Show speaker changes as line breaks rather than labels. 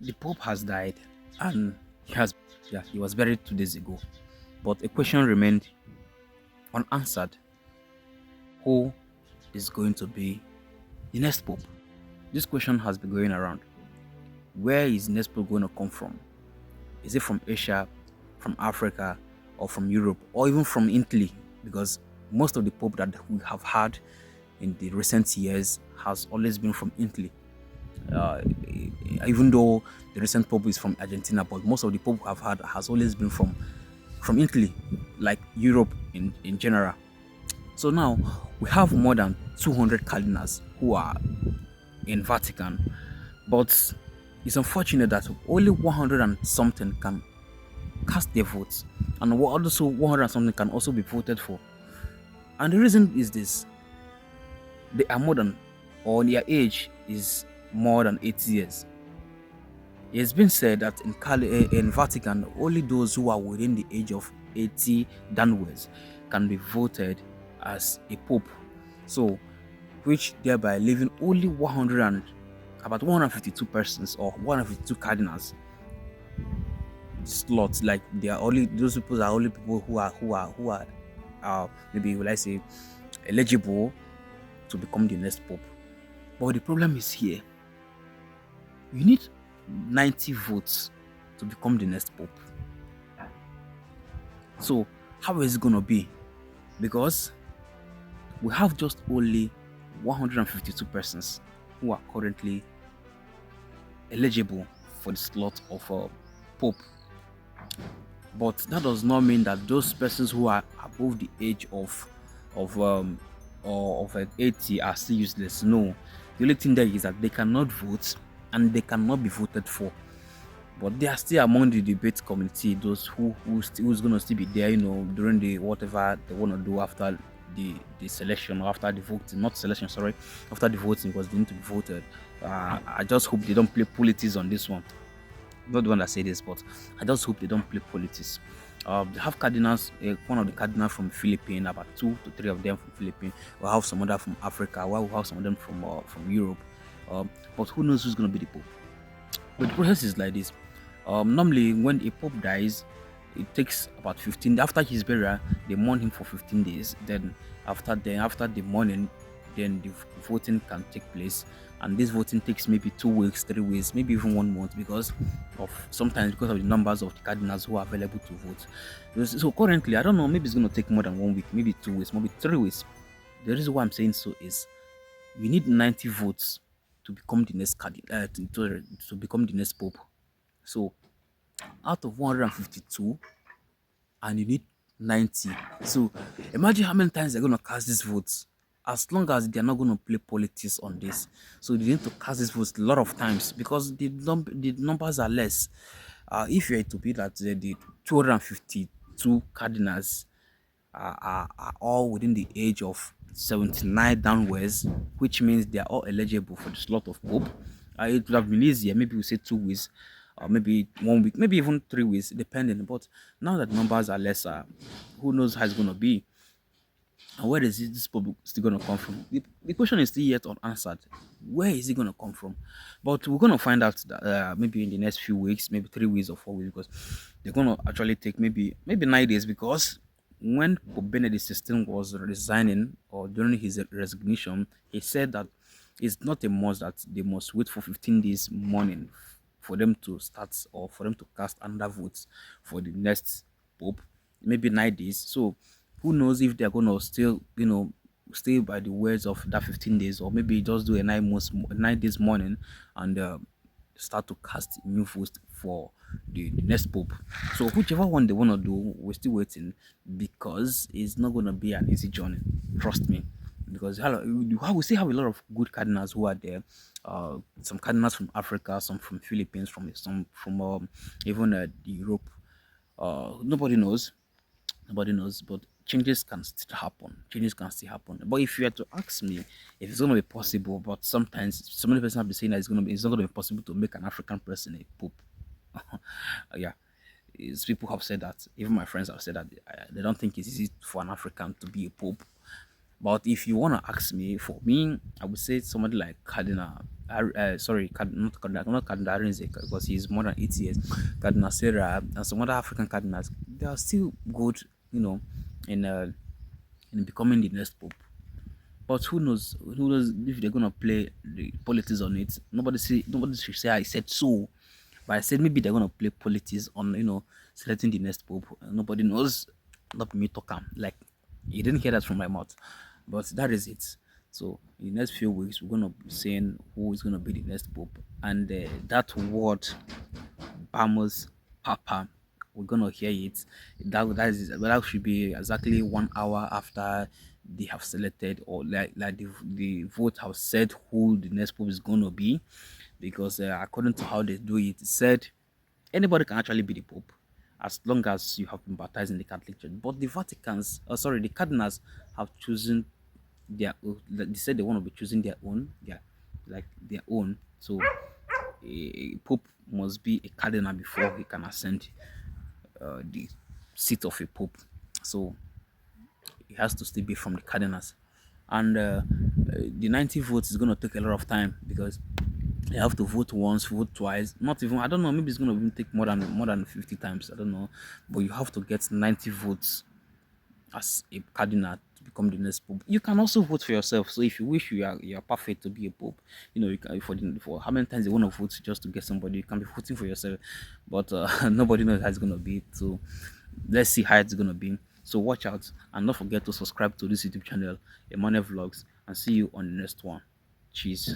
The Pope has died, and he has, yeah, he was buried 2 days ago. But a question remained unanswered: who is going to be the next Pope? This question has been going around. Where is next Pope going to come from? Is it from Asia, from Africa, or from Europe, or even from Italy? Because most of the Pope that we have had in the recent years has always been from Italy. Uh, Even though the recent Pope is from Argentina, but most of the Pope I've had has always been from Italy, like Europe in general. So now we have more than 200 cardinals who are in Vatican, but it's unfortunate that only 100 and something can cast their votes, and also 100 and something can also be voted for. And the reason is this: they are more than, or their age is more than 80 years. It's been said that in Vatican, only those who are within the age of 80 downwards can be voted as a pope. So, which thereby leaving only 100 and about 152 persons or 152 cardinals slots. Like they are only those people are only people who are maybe will I say eligible to become the next pope. But the problem is here: you need 90 votes to become the next pope. So how is it gonna be? Because we have just only 152 persons who are currently eligible for the slot of a pope. But that does not mean that those persons who are above the age of or of 80 are still useless. No, the only thing there is that they cannot vote and they cannot be voted for. But they are still among the debate committee, those who's gonna still be there, during the whatever they want to do after the selection or after the voting, not selection, sorry, after the voting, because they need to be voted. I just hope they don't play politics on this one. Not the one that say this, but I just hope they don't play politics. They have cardinals, one of the cardinals from Philippines, about 2 to 3 of them from Philippines. We'll have some other from Africa, while we'll have some of them from Europe. But who knows who's going to be the Pope? But the process is like this. Normally, when a Pope dies, it takes about 15. After his burial, they mourn him for 15 days. After the mourning, then the voting can take place, and this voting takes maybe 2 weeks, 3 weeks, maybe even 1 month, because because of the numbers of the cardinals who are available to vote. So currently, I don't know, maybe it's going to take more than 1 week, maybe 2 weeks, maybe 3 weeks. The reason why I'm saying so is we need 90 votes to become the next to become the next pope. So out of 152, and you need 90. So imagine how many times they're going to cast these votes. As long as they're not going to play politics on this, so they need to cast these votes a lot of times, because the numbers are less. If you're to be that the 252 cardinals are all within the age of 79 downwards, which means they are all eligible for the slot of pope. It would have been easier, maybe we say 2 weeks, or maybe 1 week, maybe even 3 weeks, depending. But now that numbers are lesser, who knows how it's going to be? And where is this pope still going to come from? The question is still yet unanswered. Where is it going to come from? But we're going to find out that, maybe in the next few weeks, maybe 3 weeks or 4 weeks, because they're going to actually take maybe 9 days, because when Pope Benedict XVI was resigning, or during his resignation, he said that it's not a must that they must wait for 15 days morning for them to start, or for them to cast another votes for the next pope, maybe 9 days. So who knows if they're gonna still, stay by the words of that 15 days, or maybe just do a 9 days morning, and start to cast new votes for the next pope. So whichever one they want to do, we're still waiting, because it's not going to be an easy journey. Trust me. Because we still have a lot of good cardinals who are there. Some cardinals from Africa, some from Philippines, some from even Europe. Nobody knows. Nobody knows, but changes can still happen. Changes can still happen. But if you had to ask me if it's going to be possible, but sometimes so many persons have been saying that it's not going to be possible to make an African person a pope. Yeah, people have said that. Even my friends have said that they don't think it's easy for an African to be a pope. But if you want to ask me, for me, I would say somebody like not Cardinal Arinze, because he's more than 80 years. Cardinal Sarah and some other African cardinals, they are still good, you know, in becoming the next pope. But who knows? Who knows if they're gonna play the politics on it? Nobody should say I said so. But I said maybe they're gonna play politics on, selecting the next pope. Nobody knows. Not me talk am. Like, you didn't hear that from my mouth. But that is it. So in the next few weeks, we're gonna be saying who is gonna be the next pope, and that word, Bamos Papa, we're gonna hear it. That should be exactly 1 hour after they have selected, or like the vote have said who the next pope is gonna be, because according to how they do it, it said anybody can actually be the pope as long as you have been baptized in the Catholic Church. But the cardinals have chosen their own. They said they want to be choosing their own, like their own. So a pope must be a cardinal before he can ascend the seat of a pope. So it has to still be from the cardinals. And the 90 votes is going to take a lot of time, because you have to vote once, vote twice. Not even, I don't know, maybe it's going to even take more than 50 times. I don't know. But you have to get 90 votes as a cardinal to become the next pope. You can also vote for yourself. So if you wish you are perfect to be a pope, you can, for how many times you want to vote just to get somebody, you can be voting for yourself. But nobody knows how it's gonna be. So let's see how it's gonna be. So watch out, and don't forget to subscribe to this YouTube channel, Emmanuel Vlogs, and see you on the next one. Cheers.